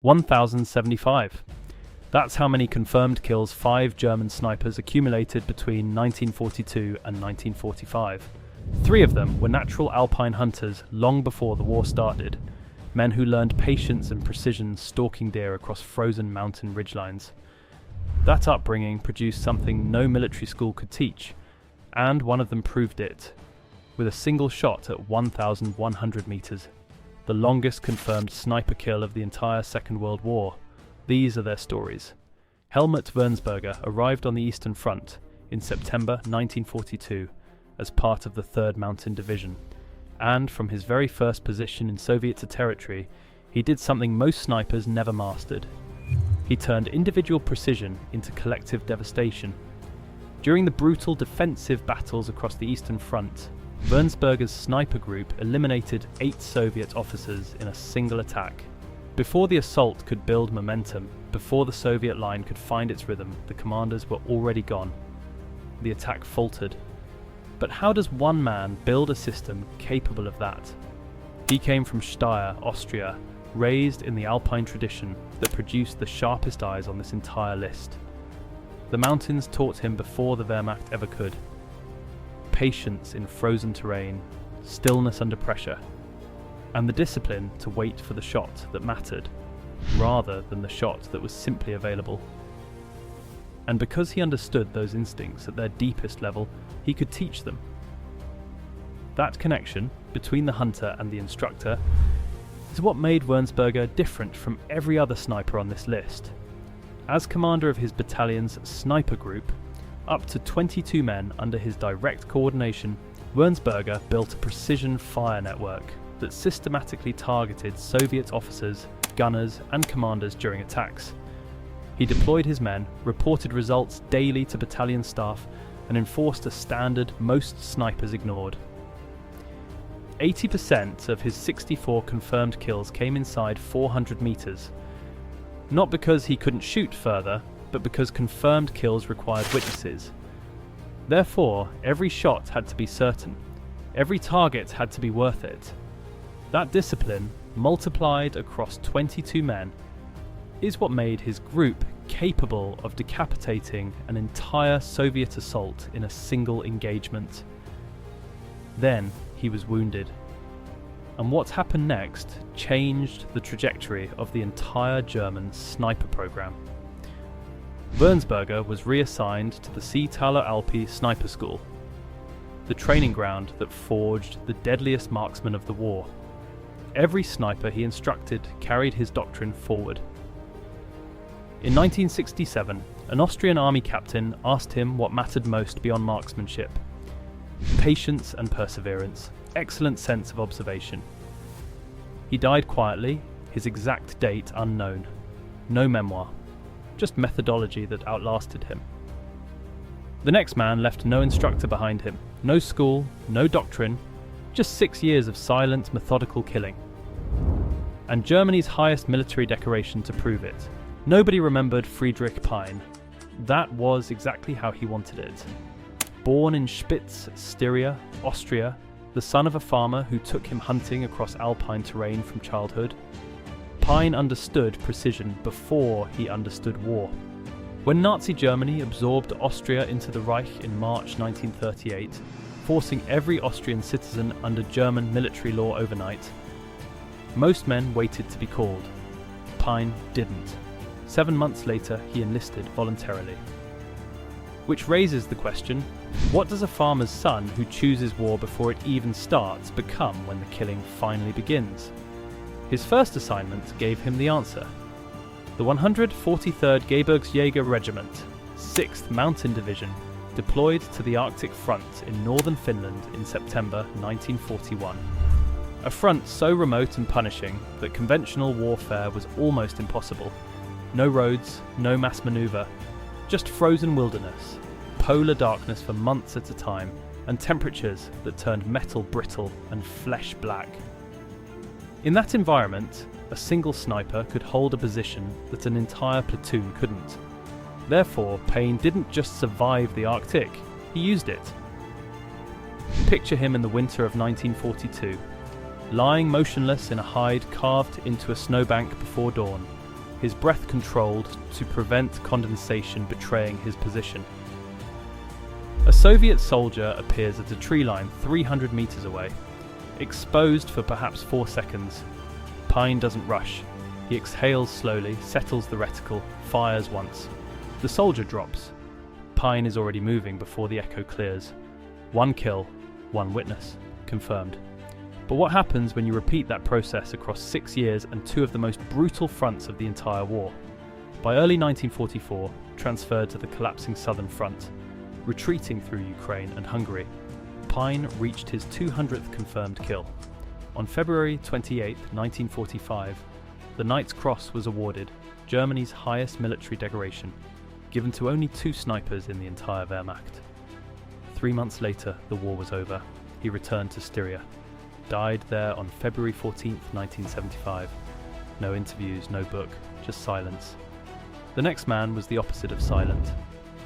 1,075. That's how many confirmed kills 5 German snipers accumulated between 1942 and 1945. 3 of them were natural alpine hunters long before the war started, men who learned patience and precision stalking deer across frozen mountain ridgelines. That upbringing produced something no military school could teach, and one of them proved it, with a single shot at 1,100 meters, the longest confirmed sniper kill of the entire Second World War. These are their stories. Helmut Wirnsberger arrived on the Eastern Front in September 1942 as part of the 3rd Mountain Division, and from his very first position in Soviet territory, he did something most snipers never mastered. He turned individual precision into collective devastation. During the brutal defensive battles across the Eastern Front, Wirnsberger's sniper group eliminated 8 Soviet officers in a single attack. Before the assault could build momentum, before the Soviet line could find its rhythm, the commanders were already gone. The attack faltered. But how does one man build a system capable of that? He came from Steyr, Austria, raised in the Alpine tradition that produced the sharpest eyes on this entire list. The mountains taught him before the Wehrmacht ever could. Patience in frozen terrain, stillness under pressure, and the discipline to wait for the shot that mattered, rather than the shot that was simply available. And because he understood those instincts at their deepest level, he could teach them. That connection between the hunter and the instructor is what made Wirnsberger different from every other sniper on this list. As commander of his battalion's sniper group, up to 22 men under his direct coordination, Wirnsberger built a precision fire network that systematically targeted Soviet officers, gunners, and commanders during attacks. He deployed his men, reported results daily to battalion staff, and enforced a standard most snipers ignored. 80% of his 64 confirmed kills came inside 400 meters. Not because he couldn't shoot further, but because confirmed kills required witnesses. Therefore, every shot had to be certain. Every target had to be worth it. That discipline, multiplied across 22 men, is what made his group capable of decapitating an entire Soviet assault in a single engagement. Then he was wounded. And what happened next changed the trajectory of the entire German sniper program. Wirnsberger was reassigned to the Seetaler Alpi Sniper School, the training ground that forged the deadliest marksman of the war. Every sniper he instructed carried his doctrine forward. In 1967, an Austrian army captain asked him what mattered most beyond marksmanship: patience and perseverance, excellent sense of observation. He died quietly, his exact date unknown. No memoir, just methodology that outlasted him. The next man left no instructor behind him, no school, no doctrine, just 6 years of silent, methodical killing. And Germany's highest military decoration to prove it. Nobody remembered Friedrich Pein. That was exactly how he wanted it. Born in Spitz, Styria, Austria, the son of a farmer who took him hunting across alpine terrain from childhood, Pein understood precision before he understood war. When Nazi Germany absorbed Austria into the Reich in March 1938, forcing every Austrian citizen under German military law overnight, most men waited to be called. Pein didn't. 7 months later, he enlisted voluntarily. Which raises the question, what does a farmer's son who chooses war before it even starts become when the killing finally begins? His first assignment gave him the answer. The 143rd Gebirgsjäger Regiment, 6th Mountain Division, deployed to the Arctic front in northern Finland in September 1941. A front so remote and punishing that conventional warfare was almost impossible. No roads, no mass manoeuvre, just frozen wilderness, polar darkness for months at a time, and temperatures that turned metal brittle and flesh black. In that environment, a single sniper could hold a position that an entire platoon couldn't. Therefore, Pein didn't just survive the Arctic, he used it. Picture him in the winter of 1942, lying motionless in a hide carved into a snowbank before dawn, his breath controlled to prevent condensation betraying his position. A Soviet soldier appears at a tree line 300 meters away, exposed for perhaps 4 seconds. Pein doesn't rush. He exhales slowly, settles the reticle, fires once. The soldier drops. Pein is already moving before the echo clears. 1 kill, 1 witness. Confirmed. But what happens when you repeat that process across 6 years and 2 of the most brutal fronts of the entire war? By early 1944, transferred to the collapsing southern front, retreating through Ukraine and Hungary, Pein reached his 200th confirmed kill. On February 28, 1945, the Knight's Cross was awarded, Germany's highest military decoration, given to only 2 snipers in the entire Wehrmacht. 3 months later, the war was over. He returned to Styria. Died there on February 14, 1975. No interviews, no book, just silence. The next man was the opposite of silent.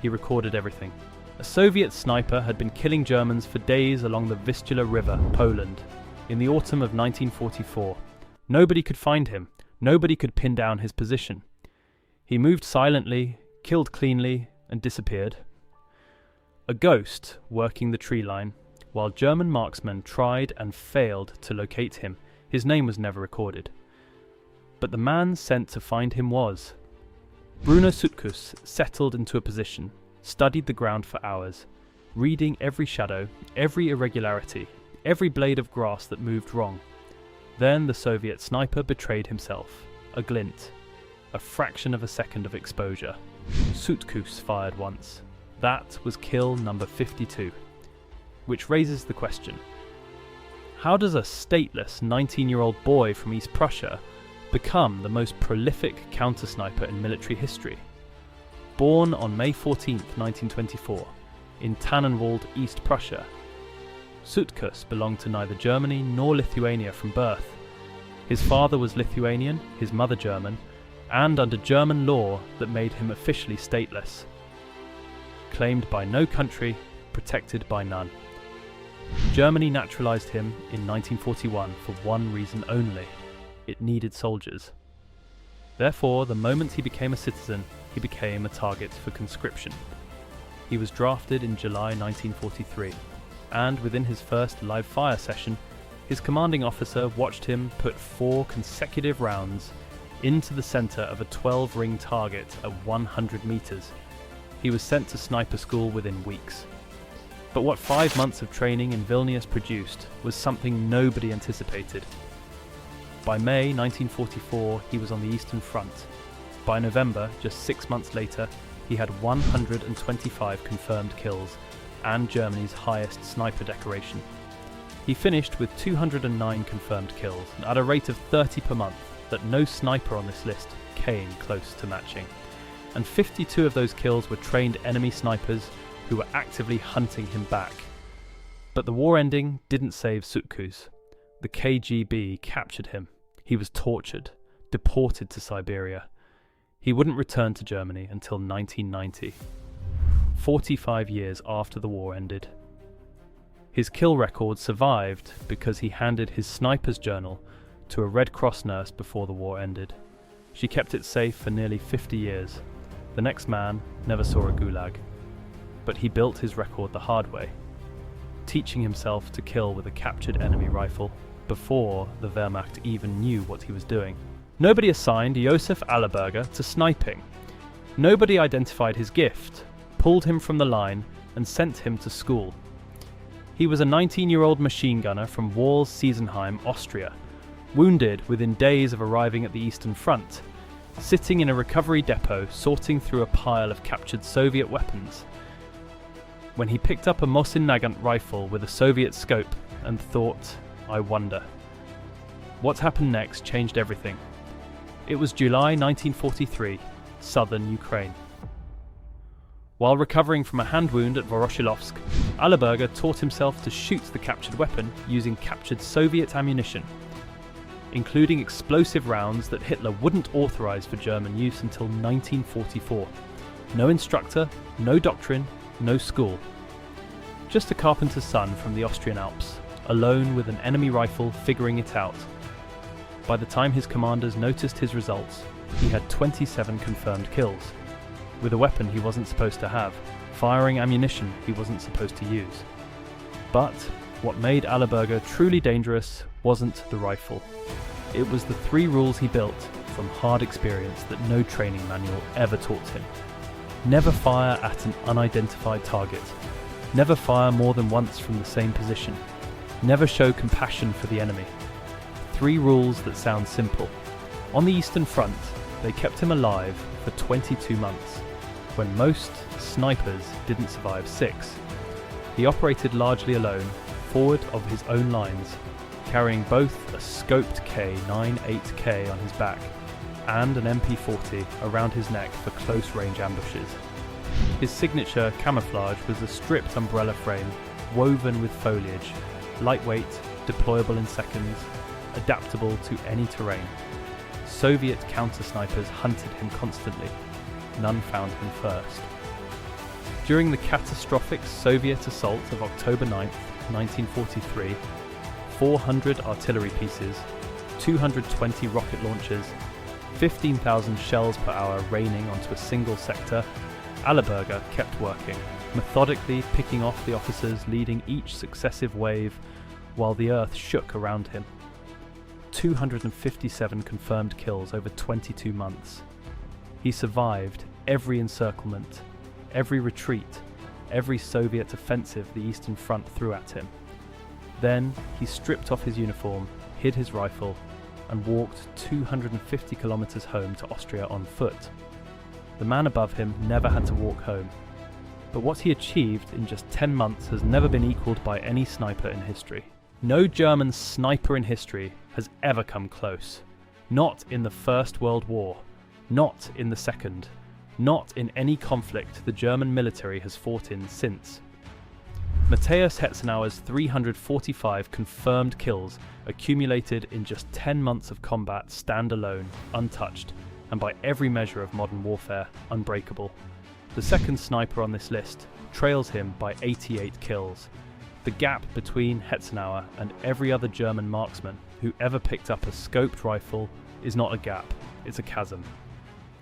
He recorded everything. A Soviet sniper had been killing Germans for days along the Vistula River, Poland, in the autumn of 1944. Nobody could find him. Nobody could pin down his position. He moved silently, killed cleanly, and disappeared. A ghost working the tree line, while German marksmen tried and failed to locate him. His name was never recorded. But the man sent to find him was. Bruno Sutkus settled into a position, studied the ground for hours, reading every shadow, every irregularity, every blade of grass that moved wrong. Then the Soviet sniper betrayed himself. A glint, a fraction of a second of exposure. Sutkus fired once. That was kill number 52. Which raises the question, how does a stateless 19-year-old boy from East Prussia become the most prolific counter-sniper in military history? Born on May 14, 1924, in Tannenwald, East Prussia, Sutkus belonged to neither Germany nor Lithuania from birth. His father was Lithuanian, his mother German, and under German law that made him officially stateless. Claimed by no country, protected by none. Germany naturalized him in 1941 for one reason only: it needed soldiers. Therefore, the moment he became a citizen, he became a target for conscription. He was drafted in July 1943, and within his first live fire session, his commanding officer watched him put 4 consecutive rounds into the center of a 12-ring target at 100 meters. He was sent to sniper school within weeks. But what 5 months of training in Vilnius produced was something nobody anticipated. By May 1944, he was on the Eastern Front. By November, just 6 months later, he had 125 confirmed kills and Germany's highest sniper decoration. He finished with 209 confirmed kills at a rate of 30 per month that no sniper on this list came close to matching. And 52 of those kills were trained enemy snipers who were actively hunting him back. But the war ending didn't save Sutkus. The KGB captured him. He was tortured, deported to Siberia. He wouldn't return to Germany until 1990, 45 years after the war ended. His kill record survived because he handed his sniper's journal to a Red Cross nurse before the war ended. She kept it safe for nearly 50 years. The next man never saw a gulag. But he built his record the hard way, teaching himself to kill with a captured enemy rifle before the Wehrmacht even knew what he was doing. Nobody assigned Josef Allerberger to sniping. Nobody identified his gift, pulled him from the line, and sent him to school. He was a 19-year-old machine gunner from Wals-Siesenheim, Austria, wounded within days of arriving at the Eastern Front, sitting in a recovery depot sorting through a pile of captured Soviet weapons, when he picked up a Mosin Nagant rifle with a Soviet scope and thought, I wonder. What happened next changed everything. It was July 1943, southern Ukraine. While recovering from a hand wound at Voroshilovsk, Allerberger taught himself to shoot the captured weapon using captured Soviet ammunition, including explosive rounds that Hitler wouldn't authorize for German use until 1944. No instructor, no doctrine, no school. Just a carpenter's son from the Austrian Alps, alone with an enemy rifle figuring it out. By the time his commanders noticed his results, He had 27 confirmed kills, with a weapon he wasn't supposed to have, firing ammunition he wasn't supposed to use. But what made Allerberger truly dangerous wasn't the rifle. It was the 3 rules he built from hard experience that no training manual ever taught him. Never fire at an unidentified target. Never fire more than once from the same position. Never show compassion for the enemy. 3 rules that sound simple. On the Eastern Front, they kept him alive for 22 months, when most snipers didn't survive 6. He operated largely alone, forward of his own lines, carrying both a scoped K98K on his back and an MP40 around his neck for close-range ambushes. His signature camouflage was a stripped umbrella frame, woven with foliage, lightweight, deployable in seconds, adaptable to any terrain. Soviet counter-snipers hunted him constantly. None found him first. During the catastrophic Soviet assault of October 9, 1943, 400 artillery pieces, 220 rocket launchers, 15,000 shells per hour raining onto a single sector, Allerberger kept working, methodically picking off the officers leading each successive wave while the earth shook around him. 257 confirmed kills over 22 months. He survived every encirclement, every retreat, every Soviet offensive the Eastern Front threw at him. Then he stripped off his uniform, hid his rifle, and walked 250 kilometers home to Austria on foot. The man above him never had to walk home. But what he achieved in just 10 months has never been equaled by any sniper in history. No German sniper in history has ever come close. Not in the First World War, not in the Second, not in any conflict the German military has fought in since. Matthäus Hetzenauer's 345 confirmed kills accumulated in just 10 months of combat stand alone, untouched, and by every measure of modern warfare, unbreakable. The second sniper on this list trails him by 88 kills. The gap between Hetzenauer and every other German marksman who ever picked up a scoped rifle is not a gap, it's a chasm.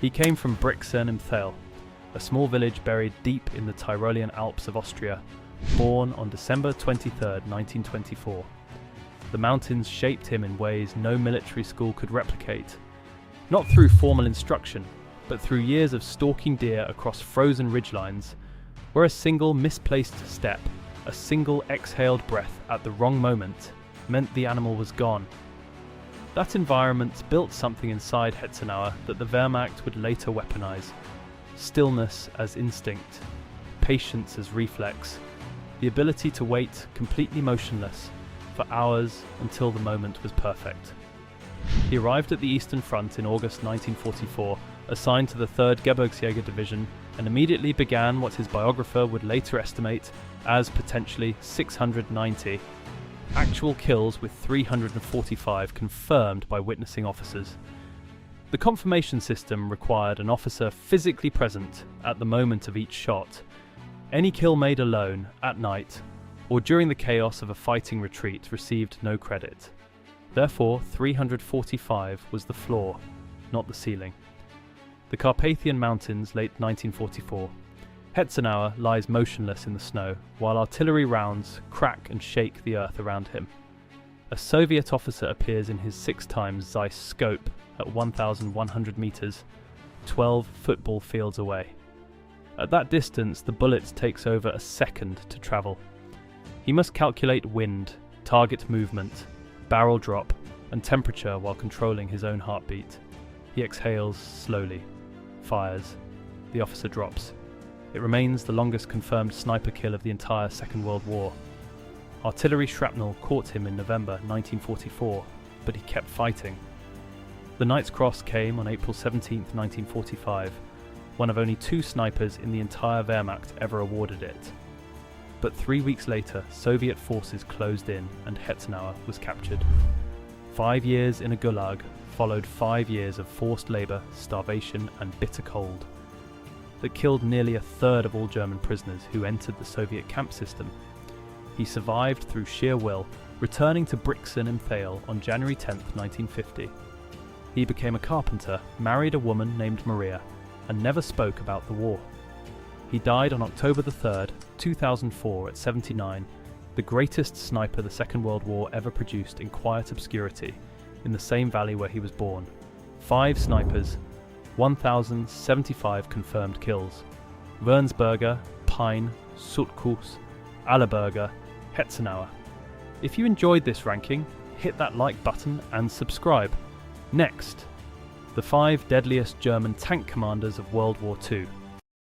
He came from Brixen im Thal, a small village buried deep in the Tyrolean Alps of Austria, born on December 23, 1924. The mountains shaped him in ways no military school could replicate. Not through formal instruction, but through years of stalking deer across frozen ridgelines, where a single misplaced step, a single exhaled breath at the wrong moment, meant the animal was gone. That environment built something inside Hetzenauer that the Wehrmacht would later weaponize. Stillness as instinct, patience as reflex, the ability to wait completely motionless for hours until the moment was perfect. He arrived at the Eastern Front in August 1944, assigned to the 3rd Gebirgsjäger Division, and immediately began what his biographer would later estimate as potentially 690 actual kills, with 345 confirmed by witnessing officers. The confirmation system required an officer physically present at the moment of each shot. Any kill made alone, at night, or during the chaos of a fighting retreat received no credit. Therefore, 345 was the floor, not the ceiling. The Carpathian Mountains, late 1944. Hetzenauer lies motionless in the snow, while artillery rounds crack and shake the earth around him. A Soviet officer appears in his 6x Zeiss scope at 1,100 meters, 12 football fields away. At that distance, the bullet takes over a second to travel. He must calculate wind, target movement, barrel drop, and temperature while controlling his own heartbeat. He exhales slowly, fires. The officer drops. It remains the longest confirmed sniper kill of the entire Second World War. Artillery shrapnel caught him in November 1944, but he kept fighting. The Knight's Cross came on April 17, 1945, one of only 2 snipers in the entire Wehrmacht ever awarded it. But 3 weeks later, Soviet forces closed in and Hetzenauer was captured. 5 years in a gulag followed 5 years of forced labour, starvation and bitter cold that killed nearly a third of all German prisoners who entered the Soviet camp system. He survived through sheer will, returning to Brixen im Thal on January 10, 1950. He became a carpenter, married a woman named Maria, and never spoke about the war. He died on October the 3rd, 2004 at 79, the greatest sniper the Second World War ever produced in quiet obscurity, in the same valley where he was born. 5 snipers, 1,075 confirmed kills. Wirnsberger, Pein, Sutkus, Allerberger, Hetzenauer. If you enjoyed this ranking, hit that like button and subscribe. Next, the 5 deadliest German tank commanders of World War II.